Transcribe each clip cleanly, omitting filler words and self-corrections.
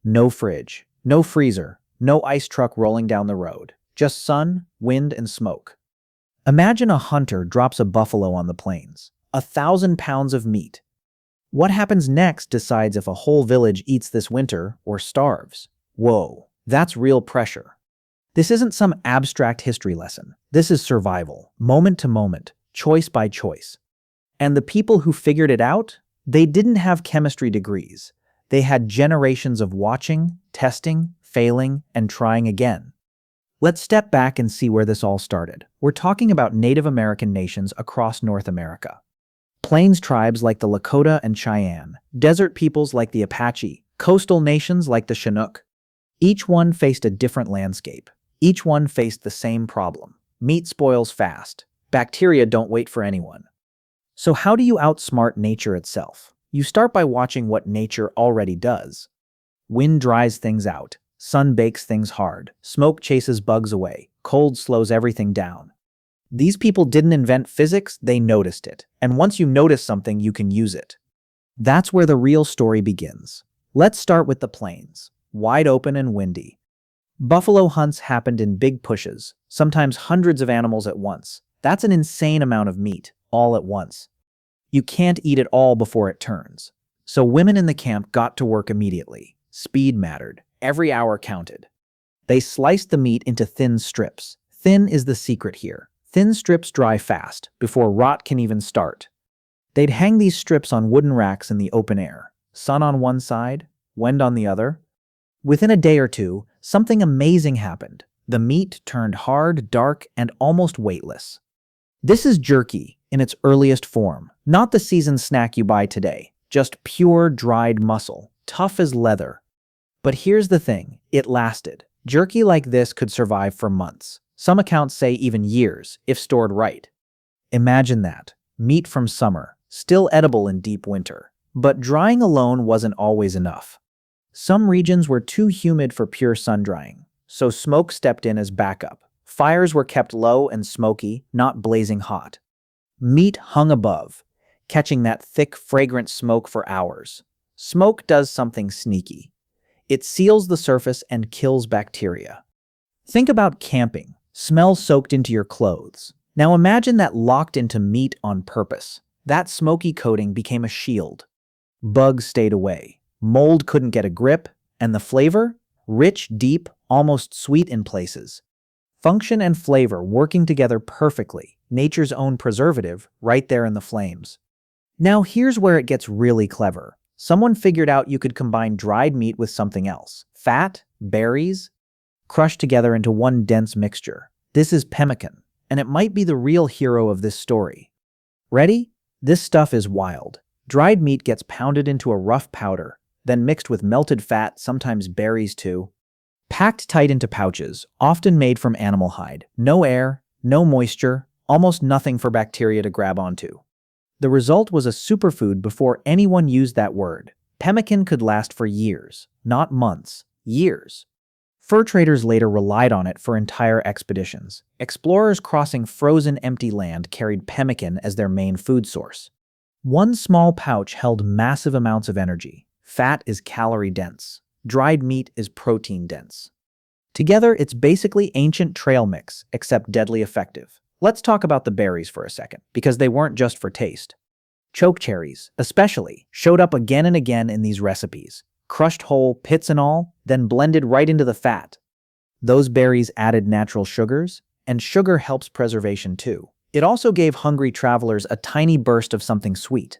No fridge, no freezer, no ice truck rolling down the road. Just sun, wind, and smoke. Imagine a hunter drops a buffalo on the plains. 1,000 pounds of meat. What happens next decides if a whole village eats this winter or starves. Whoa, that's real pressure. This isn't some abstract history lesson. This is survival, moment to moment, choice by choice. And the people who figured it out, they didn't have chemistry degrees. They had generations of watching, testing, failing, and trying again. Let's step back and see where this all started. We're talking about Native American nations across North America. Plains tribes like the Lakota and Cheyenne, desert peoples like the Apache, coastal nations like the Chinook. Each one faced a different landscape. Each one faced the same problem. Meat spoils fast. Bacteria don't wait for anyone. So how do you outsmart nature itself? You start by watching what nature already does. Wind dries things out. Sun bakes things hard. Smoke chases bugs away. Cold slows everything down. These people didn't invent physics, they noticed it. And once you notice something, you can use it. That's where the real story begins. Let's start with the plains. Wide open and windy. Buffalo hunts happened in big pushes, sometimes hundreds of animals at once. That's an insane amount of meat, all at once. You can't eat it all before it turns. So women in the camp got to work immediately. Speed mattered. Every hour counted. They sliced the meat into thin strips. Thin is the secret here. Thin strips dry fast, before rot can even start. They'd hang these strips on wooden racks in the open air. Sun on one side, wind on the other. Within a day or two, something amazing happened. The meat turned hard, dark, and almost weightless. This is jerky in its earliest form, not the seasoned snack you buy today, just pure dried muscle, tough as leather. But here's the thing, it lasted. Jerky like this could survive for months. Some accounts say even years, if stored right. Imagine that. Meat from summer, still edible in deep winter. But drying alone wasn't always enough. Some regions were too humid for pure sun drying, so smoke stepped in as backup. Fires were kept low and smoky, not blazing hot. Meat hung above, catching that thick, fragrant smoke for hours. Smoke does something sneaky. It seals the surface and kills bacteria. Think about camping, smell soaked into your clothes. Now imagine that locked into meat on purpose. That smoky coating became a shield. Bugs stayed away. Mold couldn't get a grip, and the flavor? Rich, deep, almost sweet in places. Function and flavor working together perfectly, nature's own preservative, right there in the flames. Now here's where it gets really clever. Someone figured out you could combine dried meat with something else. Fat, berries, crushed together into one dense mixture. This is pemmican, and it might be the real hero of this story. Ready? This stuff is wild. Dried meat gets pounded into a rough powder, then mixed with melted fat, sometimes berries too. Packed tight into pouches, often made from animal hide. No air, no moisture, almost nothing for bacteria to grab onto. The result was a superfood before anyone used that word. Pemmican could last for years, not months, years. Fur traders later relied on it for entire expeditions. Explorers crossing frozen empty land carried pemmican as their main food source. One small pouch held massive amounts of energy. Fat is calorie-dense. Dried meat is protein-dense. Together, it's basically ancient trail mix, except deadly effective. Let's talk about the berries for a second, because they weren't just for taste. Chokecherries, especially, showed up again and again in these recipes. Crushed whole, pits and all, then blended right into the fat. Those berries added natural sugars, and sugar helps preservation too. It also gave hungry travelers a tiny burst of something sweet.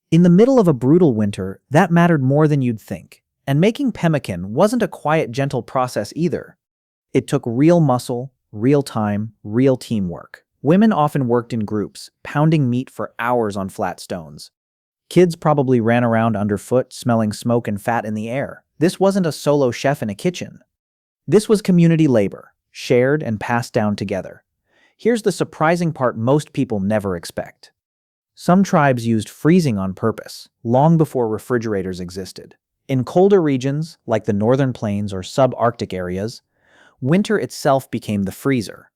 In the middle of a brutal winter, that mattered more than you'd think. And making pemmican wasn't a quiet, gentle process either. It took real muscle, real time, real teamwork. Women often worked in groups, pounding meat for hours on flat stones. Kids probably ran around underfoot, smelling smoke and fat in the air. This wasn't a solo chef in a kitchen. This was community labor, shared and passed down together. Here's the surprising part most people never expect. Some tribes used freezing on purpose, long before refrigerators existed. In colder regions, like the northern plains or subarctic areas, winter itself became the freezer.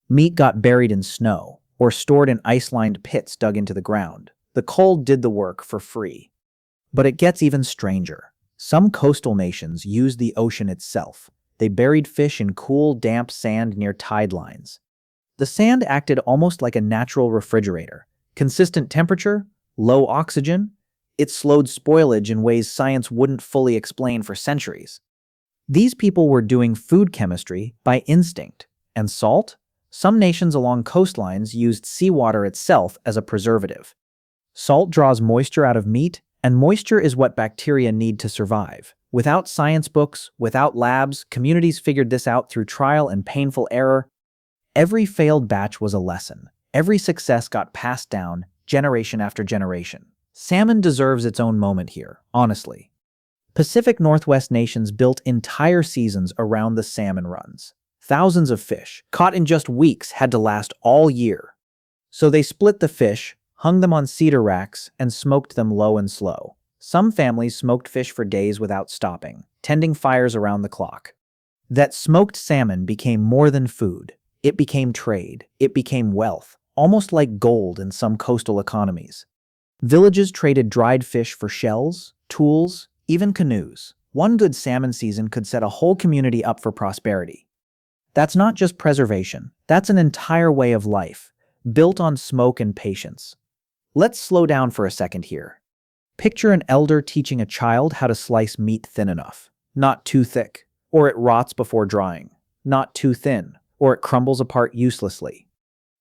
Meat got buried in snow, or stored in ice-lined pits dug into the ground. The cold did the work for free. But it gets even stranger. Some coastal nations used the ocean itself. They buried fish in cool, damp sand near tide lines. The sand acted almost like a natural refrigerator. Consistent temperature, low oxygen. It slowed spoilage in ways science wouldn't fully explain for centuries. These people were doing food chemistry by instinct. And salt? Some nations along coastlines used seawater itself as a preservative. Salt draws moisture out of meat, and moisture is what bacteria need to survive. Without science books, without labs, communities figured this out through trial and painful error. Every failed batch was a lesson. Every success got passed down, generation after generation. Salmon deserves its own moment here, honestly. Pacific Northwest nations built entire seasons around the salmon runs. Thousands of fish, caught in just weeks, had to last all year. So they split the fish, hung them on cedar racks, and smoked them low and slow. Some families smoked fish for days without stopping, tending fires around the clock. That smoked salmon became more than food. It became trade. It became wealth, almost like gold in some coastal economies. Villages traded dried fish for shells, tools, even canoes. One good salmon season could set a whole community up for prosperity. That's not just preservation. That's an entire way of life, built on smoke and patience. Let's slow down for a second here. Picture an elder teaching a child how to slice meat thin enough, not too thick, or it rots before drying, not too thin, or it crumbles apart uselessly.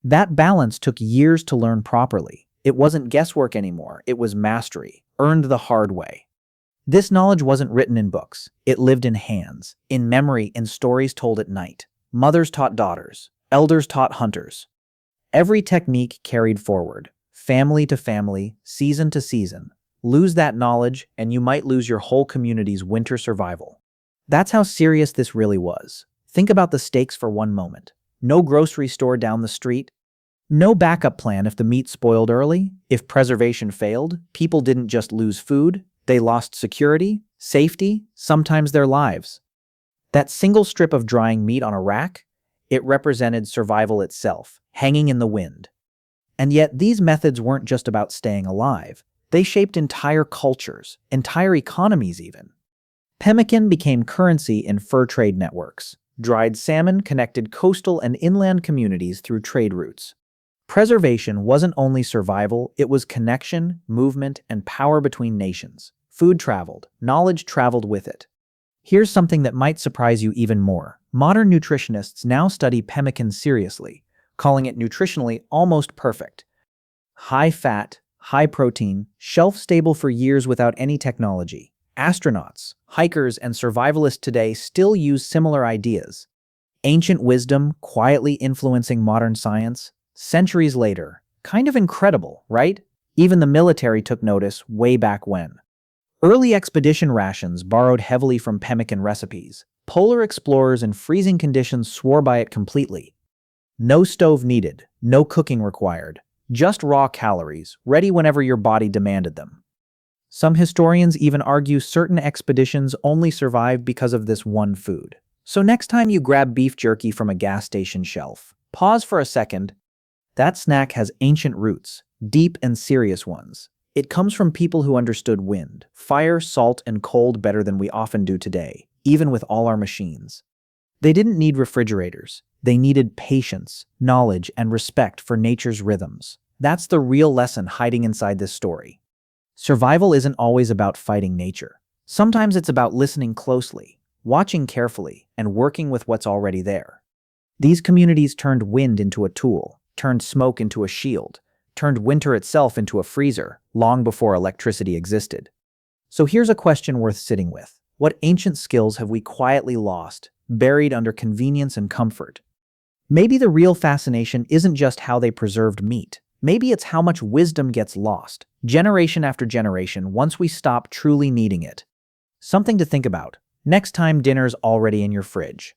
That balance took years to learn properly. It wasn't guesswork anymore, it was mastery, earned the hard way. This knowledge wasn't written in books. It lived in hands, in memory, in stories told at night. Mothers taught daughters, elders taught hunters. Every technique carried forward, family to family, season to season. Lose that knowledge, and you might lose your whole community's winter survival. That's how serious this really was. Think about the stakes for one moment. No grocery store down the street. No backup plan if the meat spoiled early. If preservation failed, people didn't just lose food, they lost security, safety, sometimes their lives. That single strip of drying meat on a rack, it represented survival itself, hanging in the wind. And yet these methods weren't just about staying alive. They shaped entire cultures, entire economies even. Pemmican became currency in fur trade networks. Dried salmon connected coastal and inland communities through trade routes. Preservation wasn't only survival, it was connection, movement, and power between nations. Food traveled, knowledge traveled with it. Here's something that might surprise you even more. Modern nutritionists now study pemmican seriously, calling it nutritionally almost perfect. High fat, high protein, shelf-stable for years without any technology. Astronauts, hikers, and survivalists today still use similar ideas. Ancient wisdom quietly influencing modern science. Centuries later, kind of incredible, right? Even the military took notice way back when. Early expedition rations borrowed heavily from pemmican recipes. Polar explorers in freezing conditions swore by it completely. No stove needed, no cooking required, just raw calories, ready whenever your body demanded them. Some historians even argue certain expeditions only survived because of this one food. So next time you grab beef jerky from a gas station shelf, pause for a second. That snack has ancient roots, deep and serious ones. It comes from people who understood wind, fire, salt, and cold better than we often do today, even with all our machines. They didn't need refrigerators. They needed patience, knowledge, and respect for nature's rhythms. That's the real lesson hiding inside this story. Survival isn't always about fighting nature. Sometimes it's about listening closely, watching carefully, and working with what's already there. These communities turned wind into a tool, turned smoke into a shield, turned winter itself into a freezer, long before electricity existed. So here's a question worth sitting with. What ancient skills have we quietly lost, buried under convenience and comfort? Maybe the real fascination isn't just how they preserved meat. Maybe it's how much wisdom gets lost, generation after generation, once we stop truly needing it. Something to think about. Next time dinner's already in your fridge.